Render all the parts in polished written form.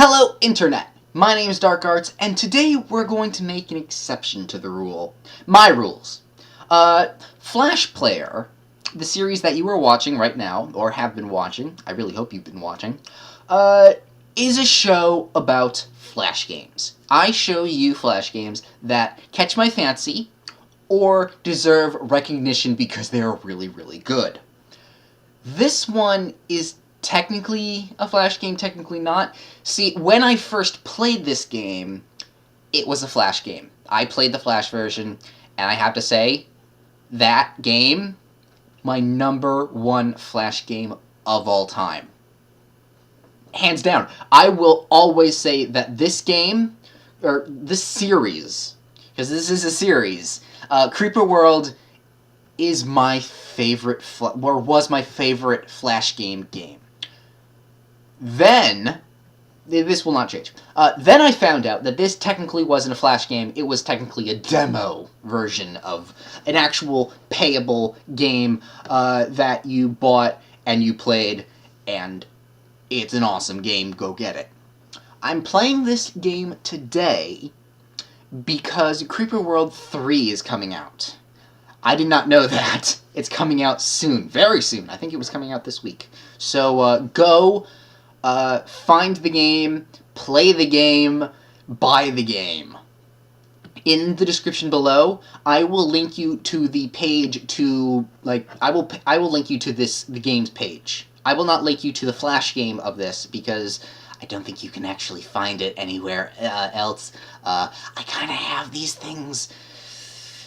Hello, Internet! My name is Dark Arts, and today we're going to make an exception to the rule. My rules. Flash playr, the series that you are watching right now, or have been watching, I really hope you've been watching, is a show about Flash games. I show you Flash games that catch my fancy, or deserve recognition because they are really, really good. This one is technically a Flash game, technically not. See, when I first played this game, it was a Flash game. I played the Flash version, and I have to say, that game, my #1 Flash game of all time. Hands down. I will always say that this game, or this series, because this is a series, Creeper World is my favorite, was my favorite Flash game. Then, this will not change. Then I found out that this technically wasn't a Flash game, it was technically a demo version of an actual payable game that you bought and you played, and it's an awesome game, go get it. I'm playing this game today because Creeper World 3 is coming out. I did not know that. It's coming out soon, very soon. I think it was coming out this week. So go find the game, play the game, buy the game. In the description below, I will link you to the page to, I will link you to the game's page. I will not link you to the Flash game of this because I don't think you can actually find it anywhere else. I kind of have these things.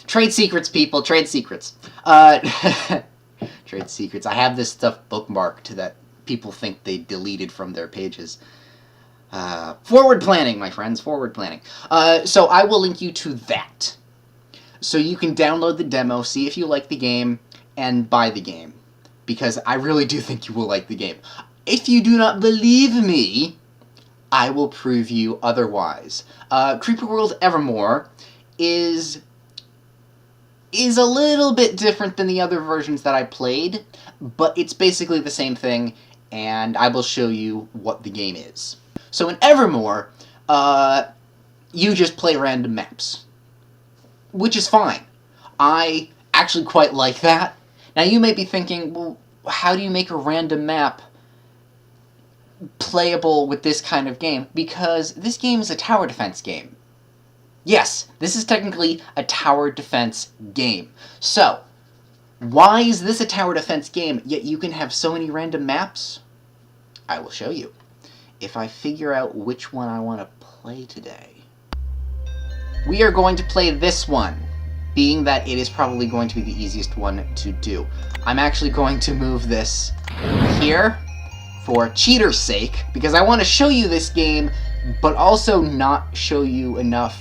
Trade secrets, people. Trade secrets. Trade secrets. I have this stuff bookmarked that people think they deleted from their pages. Forward planning, my friends. Forward planning. So I will link you to that. So you can download the demo, see if you like the game, and buy the game. Because I really do think you will like the game. If you do not believe me, I will prove you otherwise. Creeper World Evermore is a little bit different than the other versions that I played, but it's basically the same thing, and I will show you what the game is. So in Evermore, you just play random maps, which is fine. I actually quite like that. Now you may be thinking, well, how do you make a random map playable with this kind of game? Because this game is a tower defense game. Yes, this is technically a tower defense game. So, why is this a tower defense game, yet you can have so many random maps? I will show you. If I figure out which one I want to play today. We are going to play this one, being that it is probably going to be the easiest one to do. I'm actually going to move this here for cheater's sake, because I want to show you this game, but also not show you enough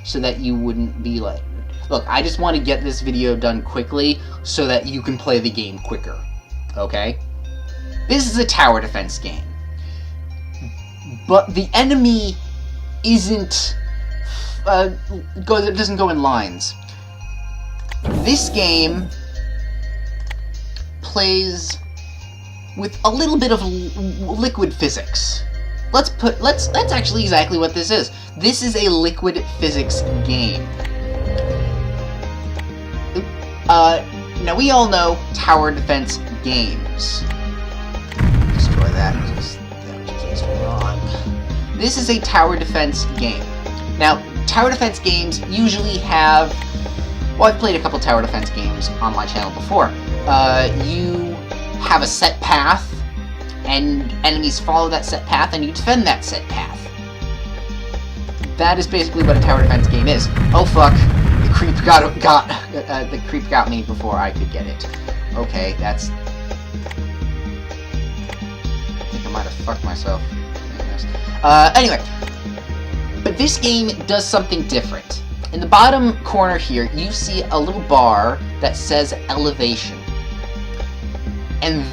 so that you wouldn't be like, look, I just want to get this video done quickly so that you can play the game quicker, okay? This is a tower defense game, but the enemy isn't, it doesn't go in lines. This game plays with a little bit of liquid physics. That's actually exactly what this is. This is a liquid physics game. Now we all know tower defense games. Destroy that. That was wrong. This is a tower defense game. Now, tower defense games usually have, well, I've played a couple tower defense games on my channel before. You have a set path, and enemies follow that set path, and you defend that set path. That is basically what a tower defense game is. Oh fuck! The creep got me before I could get it. Okay, that's. I think I might have fucked myself. Anyway, but this game does something different. In the bottom corner here, you see a little bar that says elevation, and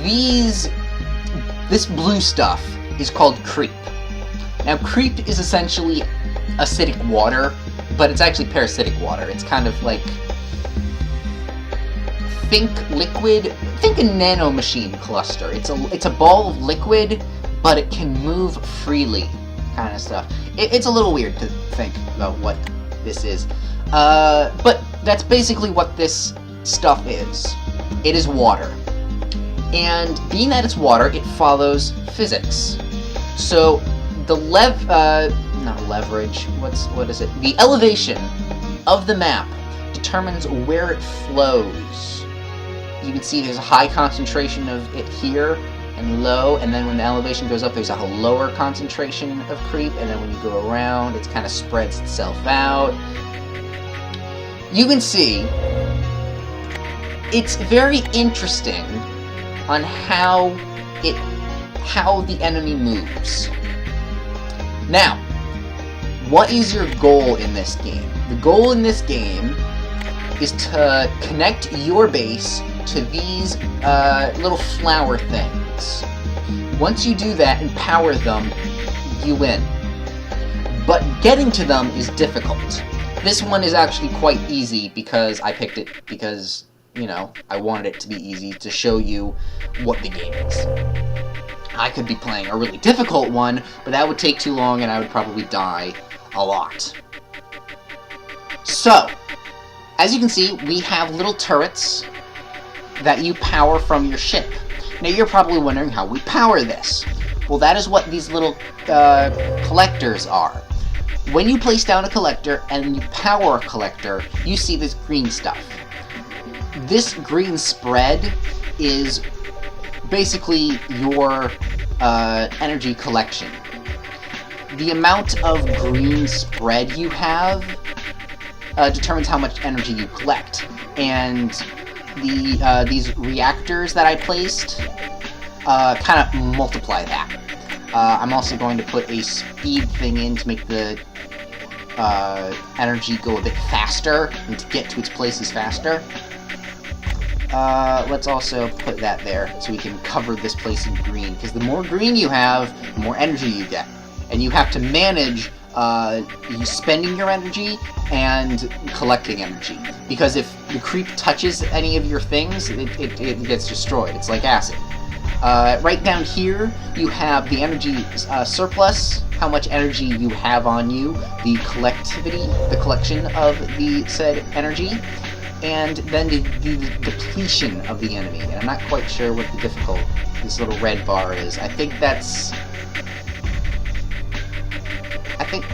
this blue stuff is called creep. Now, creep is essentially acidic water, but it's actually parasitic water. It's kind of like, think a nanomachine cluster. It's a ball of liquid, but it can move freely. kind of stuff. It's a little weird to think about what this is. But that's basically what this stuff is. It is water. And being that it's water, it follows physics. So the not leverage, what is it? The elevation of the map determines where it flows. You can see there's a high concentration of it here, and low, and then when the elevation goes up, there's a lower concentration of creep, and then when you go around, it kind of spreads itself out. You can see it's very interesting on how the enemy moves. Now, what is your goal in this game? The goal in this game is to connect your base to these little flower things. Once you do that and power them, you win. But getting to them is difficult. This one is actually quite easy because I picked it because, you know, I wanted it to be easy to show you what the game is. I could be playing a really difficult one, but that would take too long and I would probably die a lot. So, as you can see, we have little turrets that you power from your ship. Now you're probably wondering how we power this. Well, that is what these little collectors are. When you place down a collector and you power a collector, you see this green stuff. This green spread is basically your energy collection. The amount of green spread you have determines how much energy you collect. And these reactors that I placed kind of multiply that. I'm also going to put a speed thing in to make the energy go a bit faster and to get to its places faster. Let's also put that there so we can cover this place in green, because the more green you have, the more energy you get. And you have to manage you spending your energy and collecting energy. Because if the creep touches any of your things, it gets destroyed. It's like acid. Right down here, you have the energy surplus, how much energy you have on you, the collection of the said energy, and then the depletion of the enemy. And I'm not quite sure what this little red bar is. I think that's...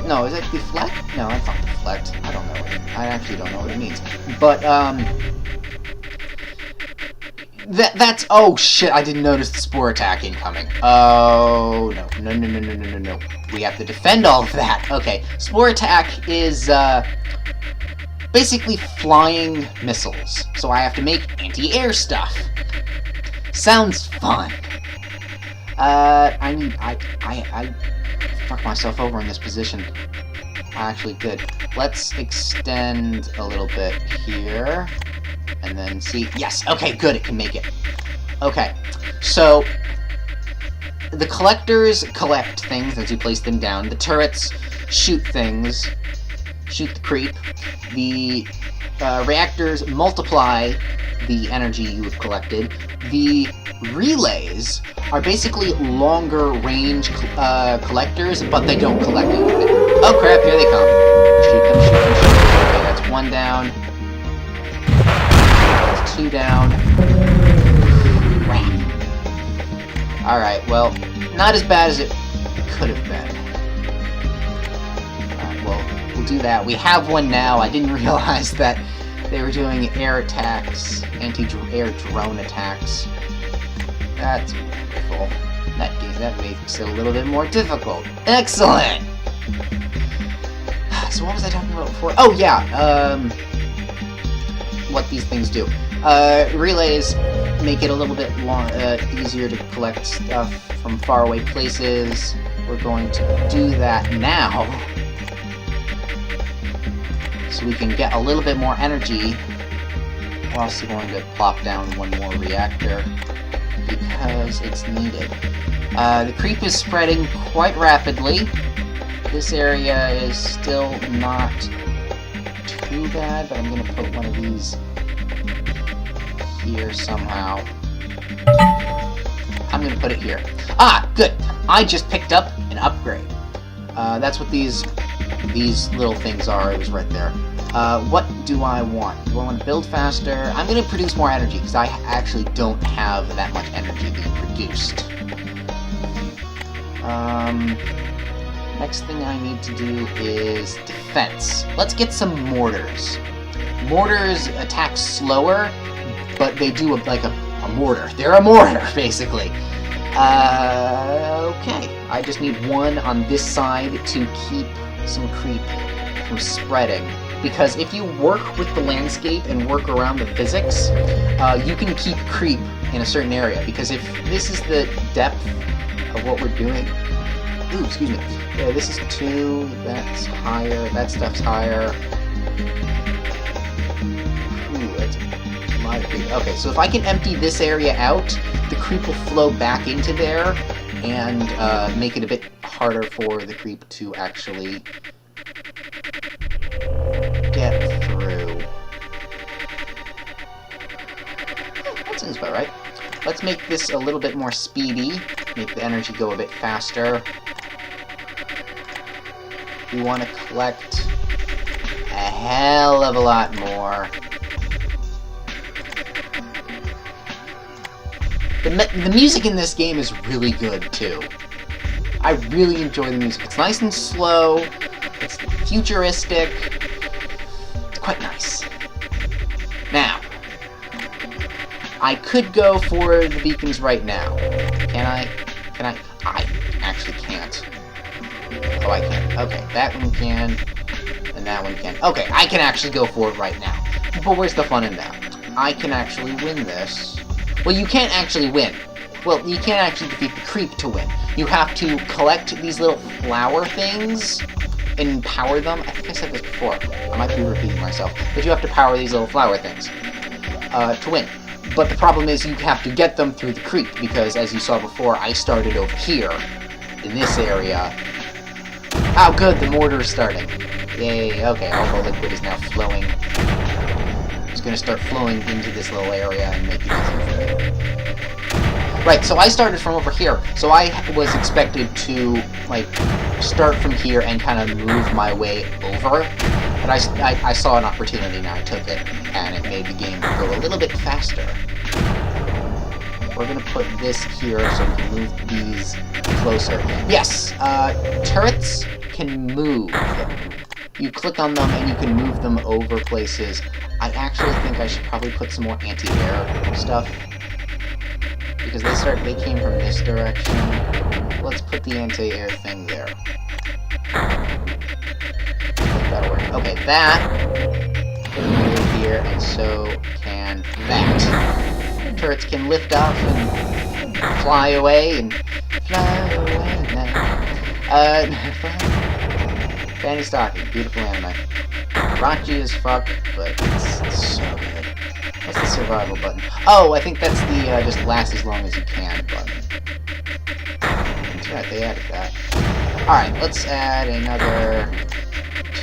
no, is it deflect? No, it's not deflect. I don't know. I actually don't know what it means. But, that's... Oh, shit, I didn't notice the spore attack incoming. Oh, no. We have to defend all of that. Okay, spore attack is, basically flying missiles. So I have to make anti-air stuff. Sounds fun. I fucked myself over in this position. I actually did. Let's extend a little bit here. And then see... Yes! Okay, good, it can make it. Okay, so... the collectors collect things as you place them down. The turrets shoot things. Shoot the creep. The reactors multiply the energy you have collected. The relays are basically longer range collectors, but they don't collect anything. Oh crap, here they come. Shoot them. Okay, that's one down. That's two down. Crap. Alright, well, not as bad as it could have been. Alright, well, we'll do that. We have one now. I didn't realize that they were doing air attacks, anti-air drone attacks. That's wonderful. That makes it a little bit more difficult. Excellent! So what was I talking about before? Oh, yeah, what these things do. Relays make it a little bit easier to collect stuff from faraway places. We're going to do that now, so we can get a little bit more energy. We're also going to plop down one more reactor, because it's needed. The creep is spreading quite rapidly. This area is still not too bad, but I'm going to put one of these here somehow. I'm going to put it here. Ah, good! I just picked up an upgrade. That's what these little things are. It was right there. What do I want? Do I want to build faster? I'm going to produce more energy, because I actually don't have that much energy being produced. Next thing I need to do is defense. Let's get some mortars. Mortars attack slower, but they do like a mortar. They're a mortar, basically. Okay. I just need one on this side to keep some creep from spreading. Because if you work with the landscape and work around the physics, you can keep creep in a certain area. Because if this is the depth of what we're doing... Ooh, excuse me. Yeah, this is 2, that's higher, that stuff's higher. Ooh, that's a lot of creep. Okay, so if I can empty this area out, the creep will flow back into there and make it a bit harder for the creep to actually get through. That seems about right. Let's make this a little bit more speedy, make the energy go a bit faster. We want to collect a hell of a lot more. The music in this game is really good, too. I really enjoy the music. It's nice and slow, it's futuristic, it's quite nice. Now, I could go for the beacons right now. Can I? Can I? I actually can't. Oh, I can. Okay, that one can, and that one can. Okay, I can actually go for it right now. But where's the fun in that? I can actually win this. Well, you can't actually win. Well, you can't actually defeat the creep to win. You have to collect these little flower things and power them. I think I said this before. I might be repeating myself. But you have to power these little flower things to win. But the problem is you have to get them through the creep, because as you saw before, I started over here, in this area. Oh, good, the mortar is starting. Yay, okay, all the liquid is now flowing. It's going to start flowing into this little area and make it easier for me. Right, so I started from over here, so I was expected to, like, start from here and kind of move my way over. But I saw an opportunity and I took it, and it made the game go a little bit faster. We're going to put this here so we can move these closer. Yes, turrets can move. You click on them and you can move them over places. I actually think I should probably put some more anti-air stuff, because they came from this direction. Let's put the anti-air thing there. That'll work. Okay, that can move here, and so can that. Turrets can lift off and fly away and fly away now. Fanny Stocking, beautiful anime. Raunchy as fuck, but it's so good. What's the survival button? Oh, I think that's the just last as long as you can button. That's right, they added that. Alright, let's add another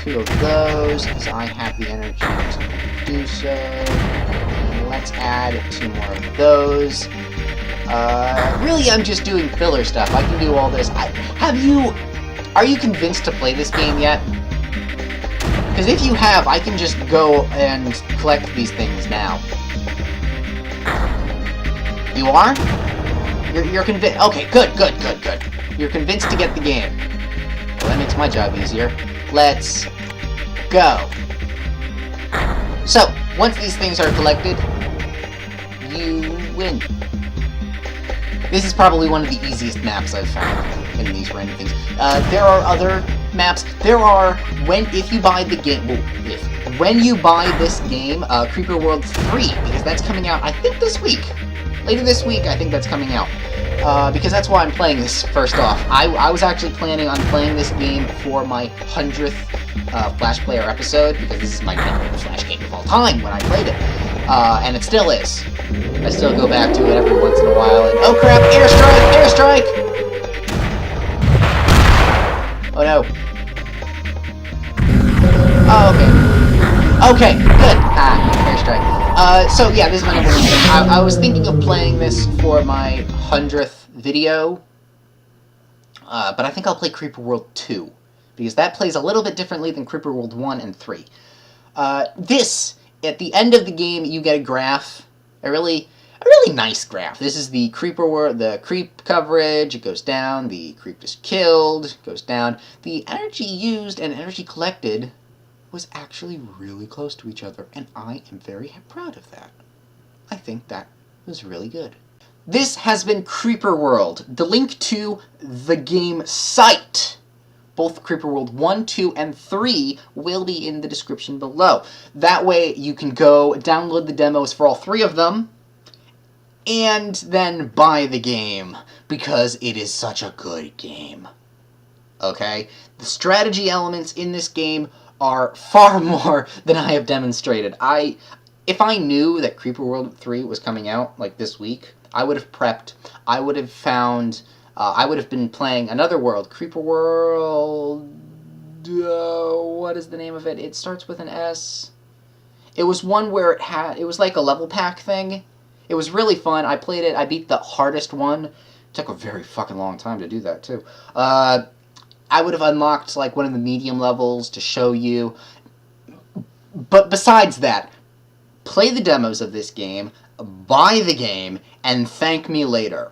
2 of those, because I have the energy to do so. And let's add 2 more of those. Really, I'm just doing filler stuff. I can do all this. Are you convinced to play this game yet? Because if you have, I can just go and collect these things now. You are? You're convinced? Okay, good. You're convinced to get the game. Well, that makes my job easier. Let's go. So, once these things are collected, you win. This is probably one of the easiest maps I've found in these random things. There are other maps. If you buy the game, when you buy this game, Creeper World 3, because that's coming out, I think, this week. Later this week, I think that's coming out. Because that's why I'm playing this, first off. I was actually planning on playing this game for my 100th Flash Player episode, because this is my favorite Flash game of all time when I played it. And it still is. I still go back to it every once in a while, and oh crap, airstrike! Airstrike! Oh no. Oh, okay. Okay, good. Airstrike. So yeah, this is my number 1 thing. I was thinking of playing this for my 100th video, but I think I'll play Creeper World 2. because that plays a little bit differently than Creeper World 1 and 3. At the end of the game, you get a graph, a really nice graph. This is the Creeper World, the creep coverage, it goes down, the creep is killed, goes down. The energy used and energy collected was actually really close to each other, and I am very proud of that. I think that was really good. This has been Creeper World. The link to the game site, both Creeper World 1, 2, and 3, will be in the description below. That way you can go download the demos for all 3 of them, and then buy the game, because it is such a good game. Okay? The strategy elements in this game are far more than I have demonstrated. If I knew that Creeper World 3 was coming out, like, this week, I would have prepped. I would have found... I would have been playing another world. Creeper World... what is the name of it? It starts with an S. It was one where it was like a level pack thing. It was really fun. I played it. I beat the hardest one. It took a very fucking long time to do that, too. I would have unlocked, like, one of the medium levels to show you. But besides that, play the demos of this game, buy the game, and thank me later.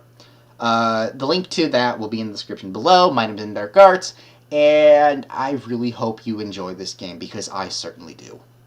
The link to that will be in the description below. My name is Dark Arts, and I really hope you enjoy this game, because I certainly do.